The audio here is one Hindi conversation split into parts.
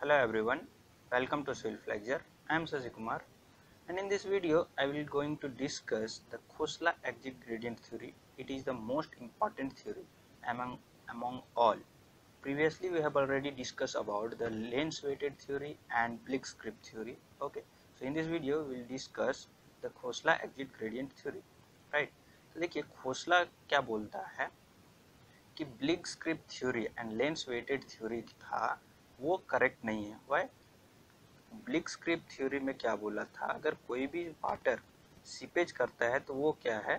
Hello everyone, welcome to Swillflexure. I am Sasi Kumar, and in this video I will going to discuss the Khosla-Exit gradient theory. It is the most important theory among all. Previously we have already discussed about the lens-weighted theory and Blitzkrieg theory. Okay, so in this video we will discuss the Khosla-Exit gradient theory. Right? तो देखिए खोसला क्या बोलता है कि blitzkrieg theory and Lane's weighted theory था वो करेक्ट नहीं है। वाई? ब्लिट्जक्रिग थ्योरी में क्या बोला था, अगर कोई भी वाटर सीपेज करता है तो वो क्या है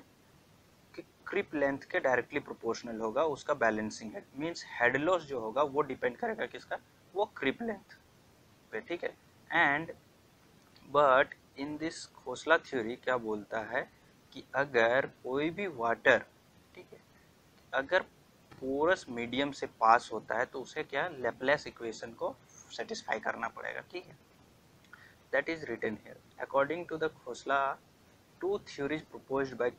कि क्रिप लेंथ के डायरेक्टली प्रोपोर्शनल होगा उसका balancing head, means head loss जो होगा वो डिपेंड करेगा किसका, वो क्रिप लेंथ पे। ठीक है। And but in this Khosla theory क्या बोलता है कि अगर कोई भी वाटर, ठीक है, अगर पोरस मीडियम से पास होता है तो उसे क्या लैप्लेस इक्वेशन को सेटिस्फाई करना पड़ेगा। ठीक है, that is written here. According to the Khosla, two theories proposed by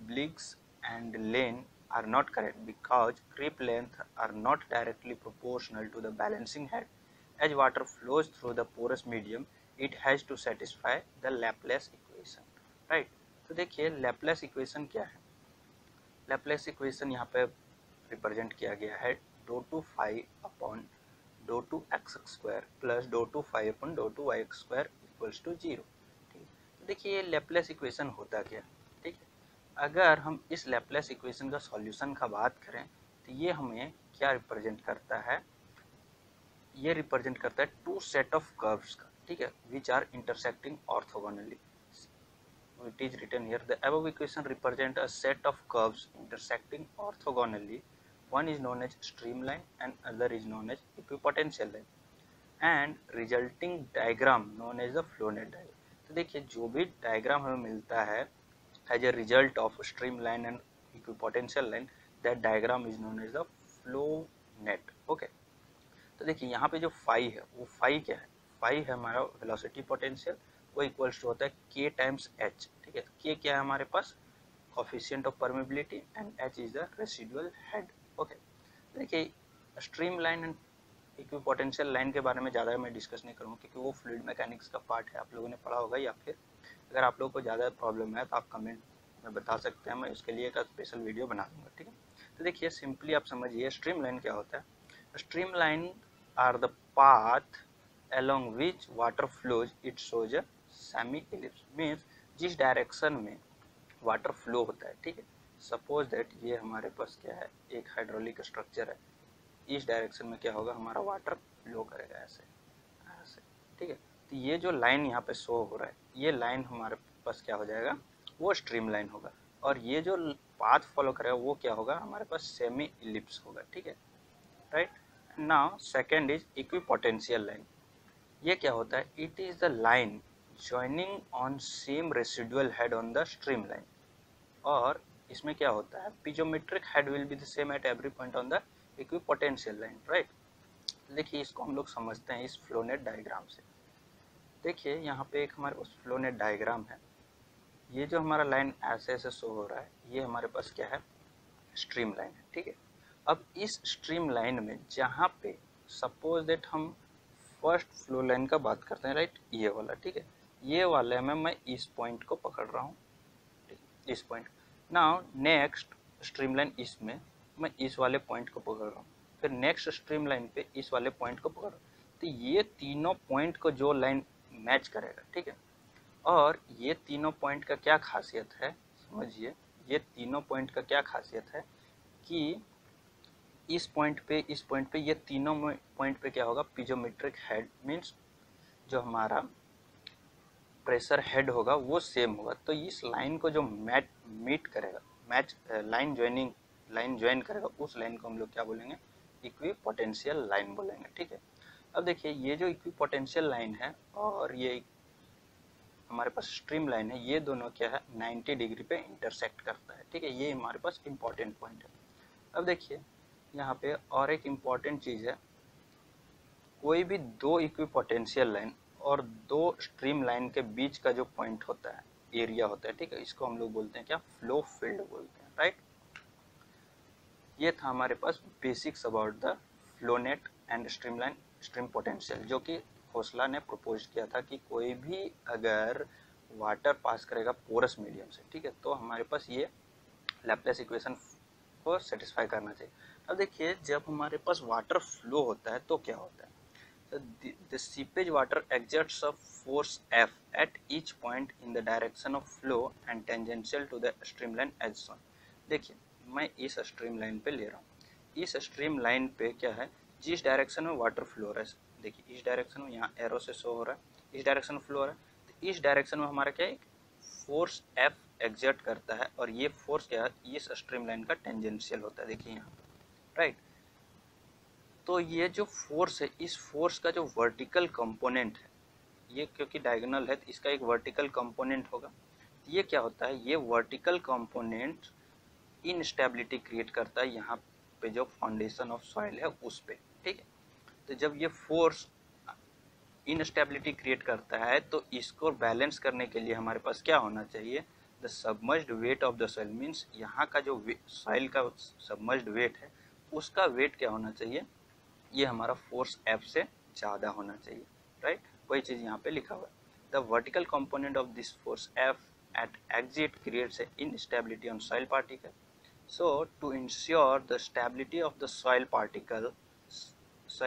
Bliggs and Lane are not correct because creep length are not directly proportional to the balancing head. As water flows through the porous medium, it has to satisfy the Laplace equation. Right? तो देखिए Laplace equation क्या है? Laplace equation यहाँ पे रिप्रेजेंट किया गया है डो टू फाई अपॉन डो टू एक्स स्क्वायर प्लस डो टू फाई अपॉन डो two Y square equals to 0। ठीक है, तो देखिए ये लैप्लेस इक्वेशन होता क्या। ठीक है, अगर हम इस लैप्लेस इक्वेशन का सॉल्यूशन का बात करें तो ये हमें क्या रिप्रेजेंट करता है, ये रिप्रेजेंट करता है टू सेट ऑफ कर्व्स का। ठीक है, which are intersecting orthogonally. It is written here, the above equation represent a set of curves intersecting orthogonally. One is known as streamline and other is known as equipotential line, and resulting diagram known as the flow net diagram. तो देखिए जो भी डायग्राम हमें मिलता है as a result of streamline and equipotential line, that diagram is known as the flow net. Okay, तो देखिए यहाँ पे जो फाई है वो फाई क्या है, फाई है हमारा वेलोसिटी पोटेंशियल, वो इक्वल्स टू होता है के टाइम्स एच। ठीक है, तो के क्या है हमारे पास, coefficient of permeability, and H is the residual head. Okay, देखिए stream line and equipotential line के बारे में ज़्यादा मैं डिस्कस नहीं करूँगा क्योंकि वो फ्लूइड मैकेनिक्स का पार्ट है, आप लोगों ने पढ़ा होगा, या फिर अगर आप लोगों को ज़्यादा प्रॉब्लम है तो आप कमेंट में बता सकते हैं, मैं उसके लिए एक स्पेशल वीडियो बना दूंगा। ठीक है, तो देखिए सिंपली आप समझिए स्ट्रीम लाइन क्या होता है। Stream line are the path along which water flows. It shows a semi ellipse, means जिस डायरेक्शन में वाटर फ्लो होता है। ठीक है, सपोज दैट ये हमारे पास क्या है, एक हाइड्रोलिक स्ट्रक्चर है, इस डायरेक्शन में क्या होगा, हमारा वाटर फ्लो करेगा ऐसे ऐसे। ठीक है, तो ये जो लाइन यहाँ पे शो हो रहा है, ये लाइन हमारे पास क्या हो जाएगा, वो स्ट्रीम लाइन होगा, और ये जो पाथ फॉलो करेगा वो क्या होगा, हमारे पास सेमी इलिप्स होगा। ठीक है, right. Now second is equipotential line. ये क्या होता है, it is the line joining on same residual head on the stream line, और इसमें क्या होता है, piezometric head will be the same at every point on the equipotential line. Right, देखिए इसको हम लोग समझते हैं इस फ्लोनेट डायग्राम से। देखिए यहाँ पे एक हमारे पास फ्लोनेट डायग्राम है, ये जो हमारा लाइन ऐसे ऐसे शो हो रहा है, ये हमारे पास क्या है, स्ट्रीम लाइन है। ठीक है, अब इस स्ट्रीम लाइन में जहाँ पे सपोज दैट हम फर्स्ट फ्लो लाइन का बात करते हैं, राइट, ये वाला। ठीक है, ये वाले में मैं इस पॉइंट को पकड़ रहा हूँ, इस point. Now next stream line इसमें मैं इस वाले पॉइंट को पकड़ रहा हूँ, फिर नेक्स्ट स्ट्रीम लाइन पे इस वाले पॉइंट को पकड़ रहा हूँ। तो ये तीनों पॉइंट को जो लाइन मैच करेगा, ठीक है, और ये तीनों पॉइंट का क्या खासियत है समझिए, ये तीनों पॉइंट का क्या खासियत है कि इस पॉइंट पे ये तीनों पॉइंट पे क्या होगा, पिजोमेट्रिक हेड, मीन्स जो हमारा प्रेशर हेड होगा वो सेम होगा। तो इस लाइन को जो मीट करेगा, मैच लाइन ज्वाइन करेगा, उस लाइन को हम लोग क्या बोलेंगे, इक्विपोटेंशियल लाइन बोलेंगे। ठीक है, अब देखिए ये जो इक्विपोटेंशियल लाइन है और ये हमारे पास स्ट्रीम लाइन है, ये दोनों क्या है, 90 डिग्री पे इंटरसेक्ट करता है। ठीक है, ये हमारे पास इंपॉर्टेंट पॉइंट है। अब देखिए यहाँ पे और एक इम्पॉर्टेंट चीज़ है, कोई भी दो इक्विपोटेंशियल लाइन और दो स्ट्रीम लाइन के बीच का जो पॉइंट होता है, एरिया होता है, ठीक है, इसको हम लोग बोलते हैं क्या, फ्लो फील्ड बोलते हैं। राइट, ये था हमारे पास basics about the flow net and stream potential, जो कि खोसला ने प्रपोज किया था कि कोई भी अगर वाटर पास करेगा पोरस मीडियम से, ठीक है, तो हमारे पास ये लैप्लेस इक्वेशन को सेटिस्फाई करना चाहिए। अब देखिए जब हमारे पास वाटर फ्लो होता है तो क्या होता है, तो the seepage water exerts a force F at each point in the direction of flow and tangential to the streamline as shown। देखिए मैं इस स्ट्रीमलाइन पे ले रहा हूँ, इस स्ट्रीमलाइन पे क्या है, जिस डायरेक्शन में वाटर फ्लो हो रहा है, देखिए इस डायरेक्शन में यहाँ एरो से शो हो रहा है, इस डायरेक्शन में फ्लो हो रहा है, तो इस डायरेक्शन में हमारा क्या है, फोर्स F एग्जर्ट करता है और ये फोर्स क्या है, इस स्ट्रीमलाइन का टेंजेंशियल होता है, देखिए यहाँ पे, राइट। तो ये जो फोर्स है, इस फोर्स का जो वर्टिकल कंपोनेंट है, ये क्योंकि डायगोनल है तो इसका एक वर्टिकल कंपोनेंट होगा, ये क्या होता है, ये वर्टिकल कंपोनेंट इनस्टेबिलिटी क्रिएट करता है यहाँ पे जो फाउंडेशन ऑफ सॉइल है उस पे, ठीक है। तो जब ये फोर्स इनस्टेबिलिटी क्रिएट करता है तो इसको बैलेंस करने के लिए हमारे पास क्या होना चाहिए, the submerged weight of the soil, means यहाँ का जो सॉइल का सबमर्ज्ड वेट है उसका वेट क्या होना चाहिए, ये हमारा फोर्स F से ज़्यादा होना चाहिए, राइट। वही चीज़ यहाँ पे लिखा हुआ है, the vertical component of this force F at exit creates an instability on soil particle, so to ensure the stability of the soil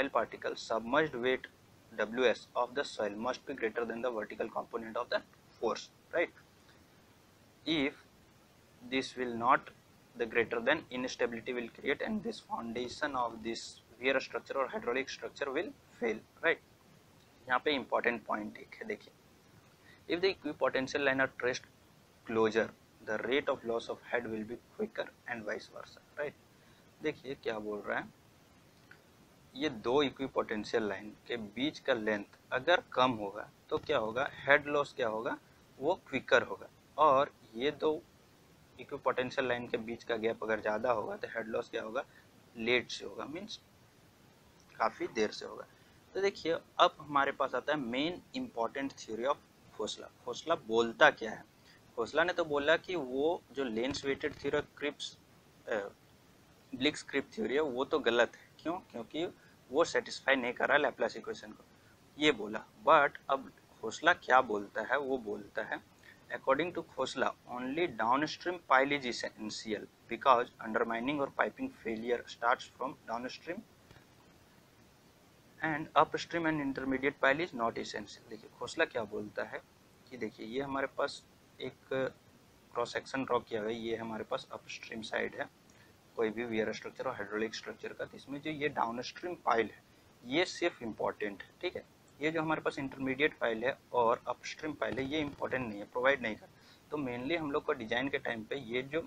particle submerged weight Ws of the soil must be greater than the vertical component of the force, right। If this will not, the greater than instability will create and this foundation of this weir structure और hydraulic structure will fail, right। यहाँ पे important point एक है, देखिए, if the equipotential line are traced closer the rate of loss of head will be quicker and vice versa, right। देखिए क्या बोल रहा है, ये दो इक्विपोटेंशियल लाइन के बीच का लेंथ अगर कम होगा तो क्या होगा, हेड लॉस क्या होगा, वो क्विकर होगा, और ये दो इक्विपोटेंशियल लाइन के बीच का गैप अगर ज़्यादा होगा तो हेड लॉस क्या होगा, लेट से होगा, मीन्स काफ़ी देर से होगा। तो देखिए अब हमारे पास आता है main important theory of Khosla. Khosla बोलता क्या है, खोसला ने तो बोला कि वो जो Lane's weighted theory creeps Bligh's creep theory है वो तो गलत है, क्यों, क्योंकि वो सेटिस्फाई नहीं कर रहा लैप्लास इक्वेशन को, ये बोला। बट अब खोसला क्या बोलता है, वो बोलता है according to Khosla only downstream pile is essential because undermining or piping failure starts from downstream and upstream and intermediate pile is not essential। देखिए खोसला क्या बोलता है कि देखिए ये हमारे पास एक क्रॉस सेक्शन ड्रॉ किया गया, ये हमारे पास अपस्ट्रीम साइड है कोई भी वियर स्ट्रक्चर और हाइड्रोलिक स्ट्रक्चर का, तो इसमें जो ये डाउनस्ट्रीम पाइल है ये सिर्फ इम्पॉर्टेंट है, ठीक है। ये जो हमारे पास इंटरमीडिएट पाइल है और अपस्ट्रीम पाइल है ये इंपॉर्टेंट नहीं है, प्रोवाइड नहीं कर। तो मेनली हम लोग को डिजाइन के टाइम पे ये जो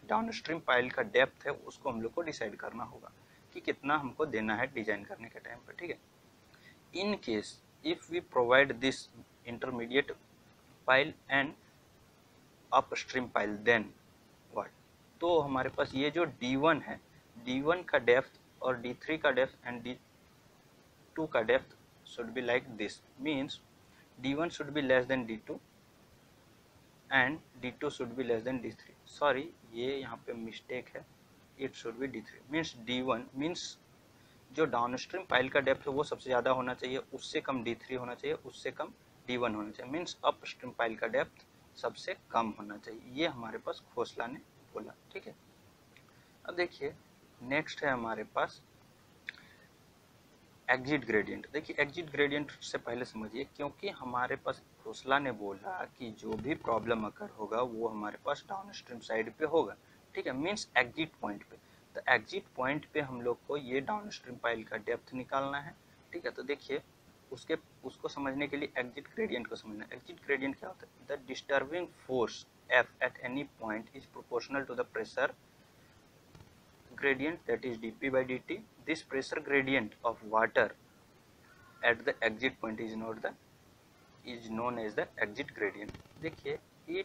डाउनस्ट्रीम पाइल का डेप्थ है उसको हम लोग को डिसाइड करना होगा कि कितना हमको देना है डिजाइन करने के टाइम पे, ठीक है। In case if we provide this intermediate pile and upstream pile then what, तो हमारे पास ये जो D1 है, D1 का डेप्थ और D3 का डेप्थ एंड D2 का depth should be like this, means D1 should be less than D2 and D2 should be less than D3। Sorry ये यहाँ पे मिस्टेक है, it should be D3, means D1 means जो डाउनस्ट्रीम पाइल का डेप्थ है वो सबसे ज़्यादा होना चाहिए, उससे कम D3 होना चाहिए, उससे कम D1 होना चाहिए, मीन्स अपस्ट्रीम पाइल का डेप्थ सबसे कम होना चाहिए, ये हमारे पास खोसला ने बोला, ठीक है। अब देखिए नेक्स्ट है हमारे पास एग्जिट ग्रेडियंट। देखिए एग्जिट ग्रेडियंट से पहले समझिए, क्योंकि हमारे पास खोसला ने बोला कि जो भी प्रॉब्लम अगर होगा वो हमारे पास डाउनस्ट्रीम साइड पे होगा, ठीक है, मीन्स एग्जिट पॉइंट पे। तो एग्जिट पॉइंट पे हम लोग को ये डाउनस्ट्रीम पाइल का डेप्थ निकालना है, ठीक है। तो देखिए उसको समझने के लिए एग्जिट ग्रेडियंट को समझना। एग्जिट ग्रेडियंट क्या होता है, the disturbing force F at any point is proportional to the pressure gradient, that is dP by dt. This pressure gradient of water at the exit point is known as the exit gradient। देखिए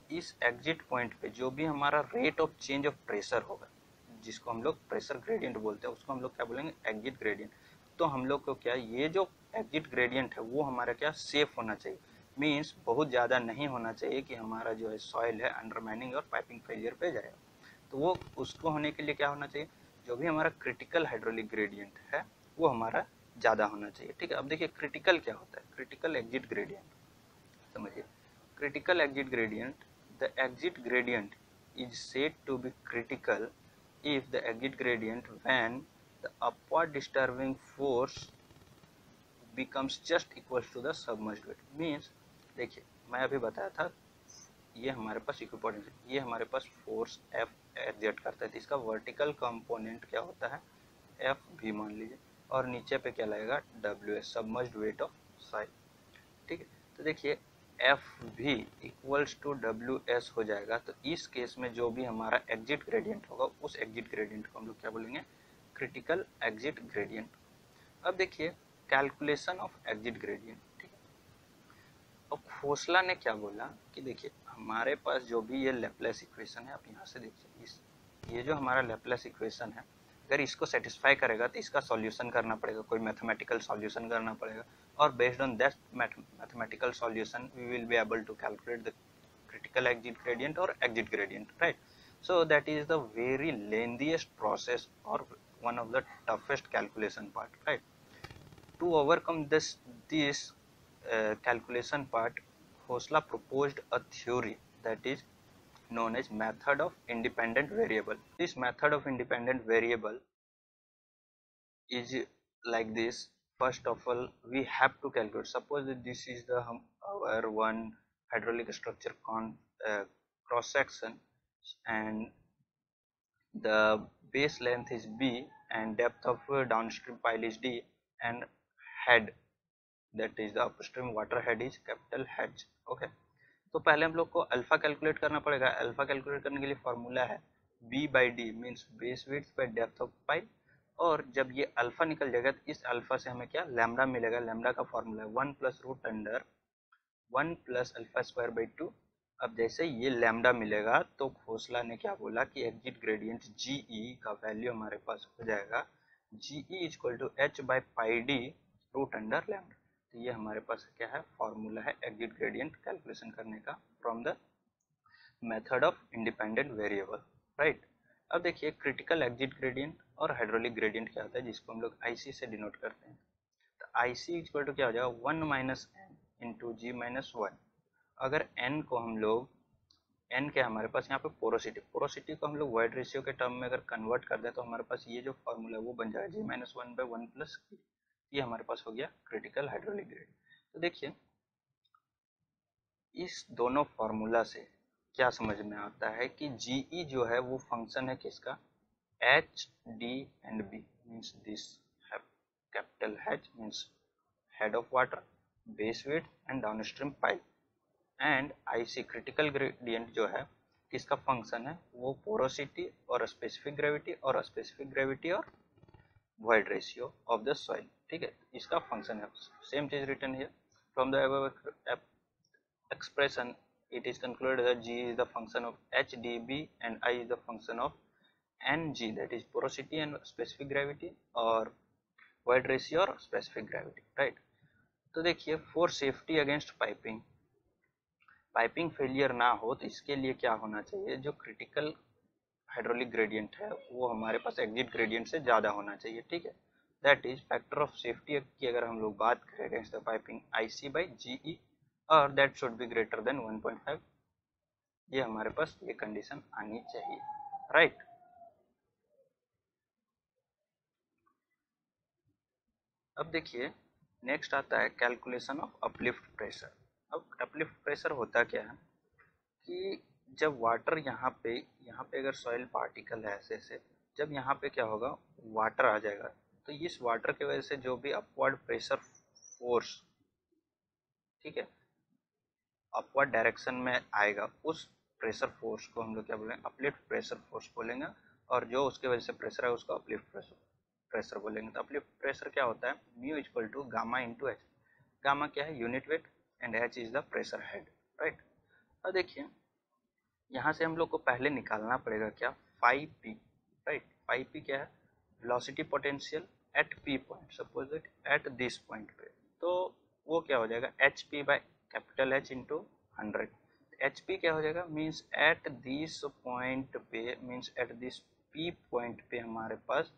इस एग्जिट पॉइंट पे जो भी हमारा rate of change of pressure होगा, जिसको हम लोग प्रेशर ग्रेडियंट बोलते हैं, उसको हम लोग क्या बोलेंगे, एग्जिट ग्रेडियंट। तो हम लोग को क्या, ये जो एग्जिट ग्रेडियंट है वो हमारा क्या सेफ होना चाहिए, मीन्स बहुत ज़्यादा नहीं होना चाहिए कि हमारा जो है सॉइल है अंडरमाइनिंग और पाइपिंग फेलियर पे जाएगा। तो वो उसको होने के लिए क्या होना चाहिए, जो भी हमारा क्रिटिकल हाइड्रोलिक ग्रेडियंट है वो हमारा ज़्यादा होना चाहिए। ठीक है, अब देखिए क्रिटिकल क्या होता है, क्रिटिकल एग्जिट ग्रेडियंट समझिए। Critical exit gradient, the exit gradient is said to be critical if the exit gradient when the upward disturbing force becomes just equals to the submerged weight means, देखिए मैं अभी बताया था ये हमारे पास इक्विपोटेंस, ये हमारे पास फोर्स एफ एग्जर्ट करता है, तो इसका वर्टिकल कंपोनेंट क्या होता है एफ भी मान लीजिए, और नीचे पे क्या लगेगा W S submerged weight of soil. ठीक है, तो देखिए एफ भी इक्वल्स टू डब्ल्यू एस हो जाएगा, तो इस केस में जो भी हमारा एग्जिट ग्रेडियंट होगा उस एग्जिट ग्रेडियंट को हम लोग क्या बोलेंगे क्रिटिकल एग्जिट ग्रेडियंट। अब देखिए कैलकुलेशन ऑफ एग्जिट ग्रेडियंट। ठीक है, अब खोसला ने क्या बोला कि देखिए हमारे पास जो भी ये लेप्लेस इक्वेशन है, आप यहाँ से देखिए इस ये जो हमारा लेप्लेस इक्वेशन है, अगर इसको सेटिस्फाई करेगा तो इसका सॉल्यूशन करना पड़ेगा, कोई मैथमेटिकल सॉल्यूशन करना पड़ेगा, और based on that mathematical solution we will be able to calculate the critical exit gradient or exit gradient, right? So that is the very lengthiest process or one of the toughest calculation part, right? To overcome this calculation part, Khosla proposed a theory that is known as method of independent variable. This method of independent variable is like this. First of all, we have to calculate, suppose that this is the our one hydraulic structure cross section, and the base length is b and depth of downstream pile is d, and head, that is the upstream water head, is capital H. Okay, तो पहले हम लोग को अल्फा कैलकुलेट करना पड़ेगा। अल्फा कैलकुलेट करने के लिए फॉर्मूला है b by D means base width by depth of pipe, और जब ये अल्फा निकल जाएगा तो इस अल्फा से हमें क्या लैम्डा मिलेगा। लैम्डा का फॉर्मूला है 1 plus root under 1 plus alpha square by 2। अब जैसे ये लैम्डा मिलेगा तो खोसला ने क्या बोला कि एग्जिट ग्रेडियंट जीई का वैल्यू हमारे पास हो जाएगा GE equal to H by pi D root under lambda. तो ये हमारे पास क्या है फॉर्मूला है एग्जिट ग्रेडियंट कैलकुलेशन करने का from the method of independent variable, right. अब देखिए क्रिटिकल एग्जिट ग्रेडियंट और हाइड्रोलिक ग्रेडियंट क्या होता है जिसको हम लोग आईसी से डिनोट करते हैं। तो आईसी इक्वल टू क्या हो जाएगा 1 माइनस एन इंटू जी माइनस 1। अगर n को हम लोग n क्या हमारे पास यहाँ पे पोरोसिटी को हम लोग वाइड रेशियो के टर्म में अगर कन्वर्ट कर दें तो हमारे पास ये जो फॉर्मूला है वो बन जाएगा जी माइनस 1 बाई 1 प्लस, ये हमारे पास हो गया क्रिटिकल हाइड्रोलिक ग्रेड। तो देखिए इस दोनों फॉर्मूला से क्या समझ में आता है कि जीई जो है वो फंक्शन है किसका H D and B means this capital H means head of water, base width and downstream pipe, and IC critical gradient जो है किसका फंक्शन है वो पोरोसिटी और स्पेसिफिक ग्रेविटी और स्पेसिफिक ग्रेविटी और void ratio of the soil। ठीक है, इसका फंक्शन है सेम चीज return here from the expression it is concluded that g is the function of hdb and I is the function of ng, that is porosity and specific gravity or void ratio or specific gravity, right। तो देखिए for safety against piping failure ना हो तो इसके लिए क्या होना चाहिए, जो क्रिटिकल हाइड्रोलिक ग्रेडियंट है वो हमारे पास एग्जिट ग्रेडियंट से ज़्यादा होना चाहिए। ठीक है, that is factor of safety की अगर हम लोग बात करें against the piping IC by GE और that should be greater than 1.5, ये हमारे पास ये कंडीशन आनी चाहिए, राइट। अब देखिए नेक्स्ट आता है कैलकुलेशन ऑफ अपलिफ्ट प्रेशर। अब अपलिफ्ट प्रेशर होता क्या है कि जब वाटर यहाँ पे अगर सॉइल पार्टिकल है ऐसे से, जब यहाँ पे क्या होगा वाटर आ जाएगा तो इस वाटर की वजह से जो भी अपवर्ड प्रेशर फोर्स, ठीक है, अपवर्ड डायरेक्शन में आएगा उस प्रेशर फोर्स को हम लोग क्या बोलेंगे अपलिफ्ट प्रेशर फोर्स बोलेंगे, और जो उसके वजह से प्रेशर है उसको अपलिफ्ट प्रेशर बोलेंगे। तो अपलिफ्ट प्रेशर क्या होता है mu equal to gamma into H. Gamma क्या है unit weight and H is the pressure head, right. अब देखिए यहाँ से हम लोग को पहले निकालना पड़ेगा क्या phi P, right. Phi P क्या है velocity potential at P point, suppose that at this point पे, तो वो क्या हो जाएगा H P by capital H into 100। H P क्या हो जाएगा मीन्स एट दिस पॉइंट पे, means at this P point पे हमारे पास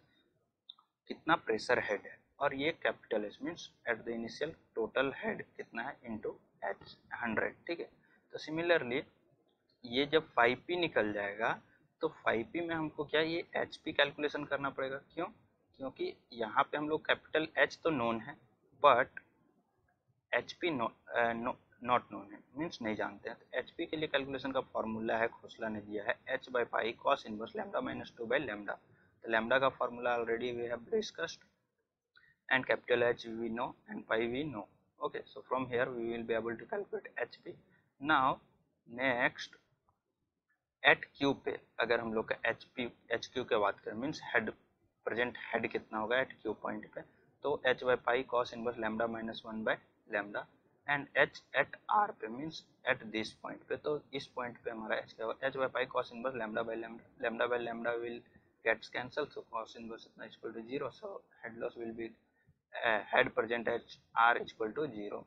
कितना प्रेशर हेड है, और ये capital H means at the initial total head कितना है इंटू एच 100, ठीक है। तो सिमिलरली ये जब 5p निकल जाएगा तो 5p में हमको क्या ये hp कैलकुलेशन करना पड़ेगा, क्यों? क्योंकि यहाँ पे हम लोग कैपिटल H तो नोन है बट hp नॉट नोन है, मीन्स नहीं जानते हैं। तो hp के लिए कैलकुलेशन का फॉर्मूला है, खोसला ने दिया है h by pi cos inverse lambda minus 2 by lambda. तो लैम्डा का formula already we have discussed and capital H we know and pi we know. Okay, so from here we will be able to calculate HP. Now next at Q पे अगर हम लोग का HQ के बात करें मीन्स हेड प्रेजेंट हेड कितना होगा एट Q पॉइंट पे, तो h by pi cos inverse lambda minus 1 by lambda and h at R पे मीन्स एट दिस पॉइंट पे, तो इस पॉइंट पे हमारा h क्या होगा, h by pi cos inverse lambda by lambda, lambda by lambda will gets cancel, so cos inverse इतना equal to 0, so head loss will be head present at R equal to 0,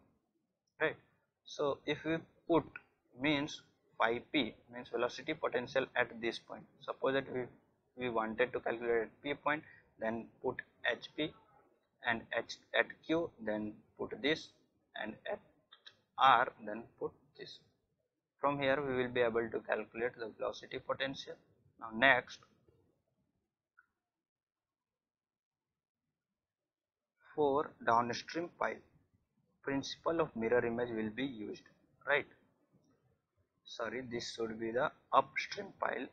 right? So if we put means 5p means velocity potential at this point, suppose that we wanted to calculate at p point, then put hp and h at q, then put this, and at R then put this. From here we will be able to calculate the velocity potential. Now next, for downstream pipe, principle of mirror image will be used, right? Sorry, this should be the upstream pile,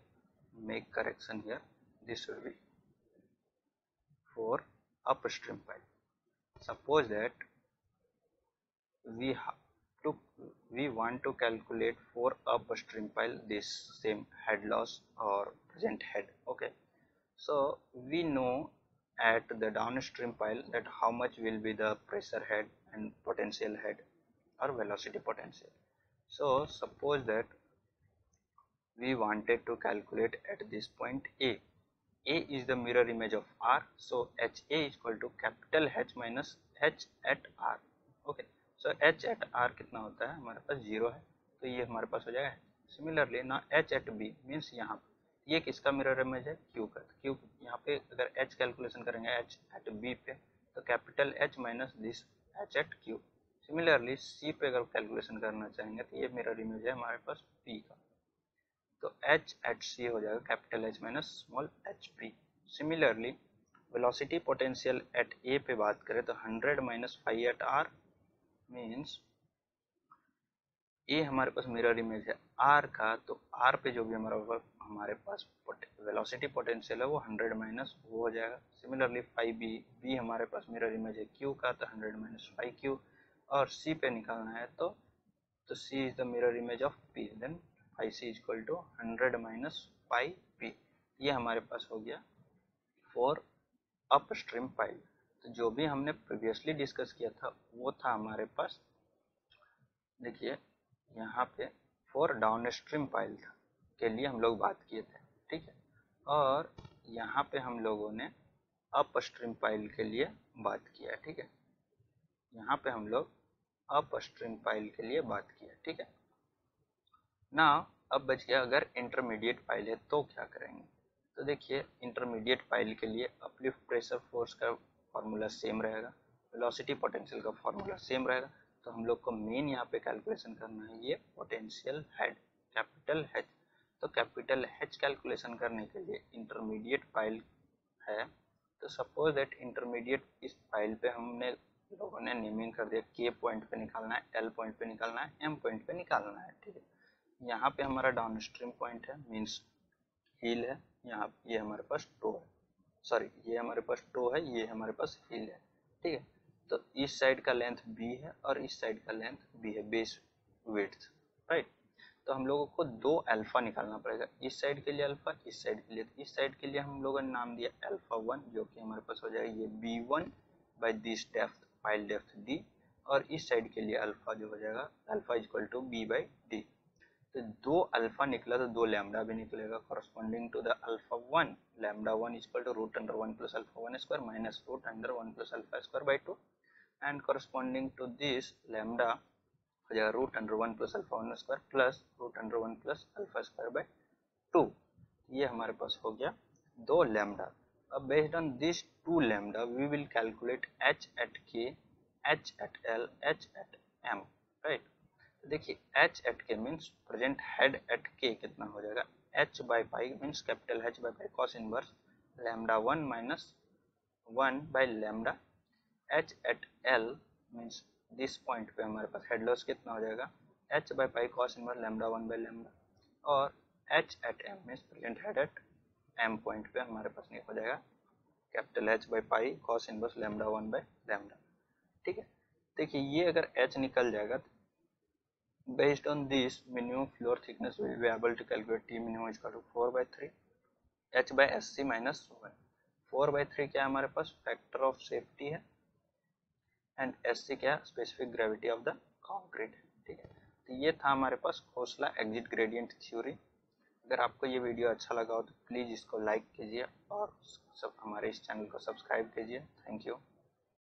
make correction here, this should be for upstream pile. Suppose that we to we want to calculate for upstream pile this same head loss or present head, okay. So we know at the downstream pile that how much will be the pressure head and potential head or velocity potential. So suppose that we wanted to calculate at this point A. A is the mirror image of R, so HA is equal to capital H minus H at R. Okay, so H at R कितना होता है हमारे पास 0 है, तो ये हमारे पास हो जाएगा। सिमिलरली ना H at B मीन्स यहाँ ये किसका मिरर इमेज है, Q का। Q यहाँ पे अगर H कैलकुलेशन करेंगे H at B पे तो capital H minus this H at Q। Similarly C पे अगर कैलकुलेशन करना चाहेंगे तो ये मिरर इमेज है हमारे पास P का, तो H at C हो जाएगा capital H minus small hp। Similarly velocity potential eight A पे बात करें तो 100 माइनस 5 एट R मीन्स ये हमारे पास मिरर इमेज है R का, तो R पे जो भी हमारे पास वेलोसिटी पोटेंशियल है वो 100 माइनस वो हो जाएगा। सिमिलरली 5B B हमारे पास मिरर इमेज है Q का, तो 100 माइनस 5Q, और C पे निकालना है तो C is the mirror image of P, then 5C is equal to 100 minus 5P। ये हमारे पास हो गया फॉर अपस्ट्रीम पाइल। तो जो भी हमने प्रीवियसली डिस्कस किया था वो था हमारे पास, देखिए यहाँ पे फॉर डाउनस्ट्रीम पाइल था के लिए हम लोग बात किए थे, ठीक है, और यहाँ पे हम लोगों ने अपस्ट्रीम पाइल के लिए बात किया, ठीक है, यहाँ पे हम लोग अपस्ट्रीम पाइल के लिए बात किया, ठीक है ना। अब बच गया अगर इंटरमीडिएट पाइल है तो क्या करेंगे, तो देखिए इंटरमीडिएट पाइल के लिए अपलिफ्ट प्रेशर फोर्स का फॉर्मूला सेम रहेगा, वेलोसिटी पोटेंशियल का फॉर्मूला सेम रहेगा, तो हम लोग को मेन यहाँ पे कैलकुलेशन करना है ये पोटेंशियल हेड कैपिटल H। तो कैपिटल H कैलकुलेशन करने के लिए इंटरमीडिएट पाइल है, तो सपोज दैट इंटरमीडिएट इस पाइल पे हमने लोगों ने नेमिंग कर दिया, K पॉइंट पे निकालना है, L पॉइंट पे निकालना है, M पॉइंट पे निकालना है, ठीक है। यहाँ पे हमारा डाउनस्ट्रीम पॉइंट है मीन्स हील है, यहाँ ये हमारे पास टो है, सॉरी ये हमारे पास टो है, ये हमारे पास हील है, ठीक है। तो इस साइड का लेंथ B है और इस साइड का लेंथ B है, बेस विड्थ, राइट। तो हम लोगों को दो अल्फा निकालना पड़ेगा, इस साइड के लिए अल्फा, इस साइड के लिए। इस साइड के लिए हम लोगों ने नाम दिया अल्फा 1 जो कि हमारे पास हो जाएगा ये B1 by this depth pile depth D, और इस साइड के लिए अल्फा जो हो जाएगा alpha equal to B by D। तो दो अल्फा निकला तो दो लैम्डा भी निकलेगा, corresponding to the alpha 1 lambda 1 equal to root under 1 plus alpha 1 square minus root under 1 plus alpha square by 2, and corresponding to this lambda हो जाएगा root under 1 plus alpha 1 square plus root under 1 plus alpha square by 2। ये हमारे पास हो गया दो लैम्डा। अब based on this two lambda we will calculate h at k, h at l, h at m, right. देखिए h at k means present head eight k कितना हो जाएगा, h by pi means capital h by pi cos inverse lambda 1 minus 1 by lambda. h at l means this point पे हमारे पास हेड लॉस कितना हो जाएगा, h by pi cos inverse lambda 1 by lambda. और h at m means present head at m point पे हमारे पास नहीं हो जाएगा capital h by pi cos inverse lambda 1 by lambda. ठीक है, देखिए ये अगर h निकल जाएगा तो based on this minimum floor thickness will be able to calculate T minimum is 4/3 h by SC minus 1। 4/3 क्या है हमारे पास, फैक्टर ऑफ सेफ्टी है, एंड SC क्या है, specific gravity of the concrete. ठीक है, तो ये था हमारे पास खोसला एग्जिट ग्रेडियंट थ्योरी। अगर आपको ये वीडियो अच्छा लगा हो तो प्लीज़ इसको लाइक कीजिए और सब हमारे इस चैनल को सब्सक्राइब कीजिए। Thank you.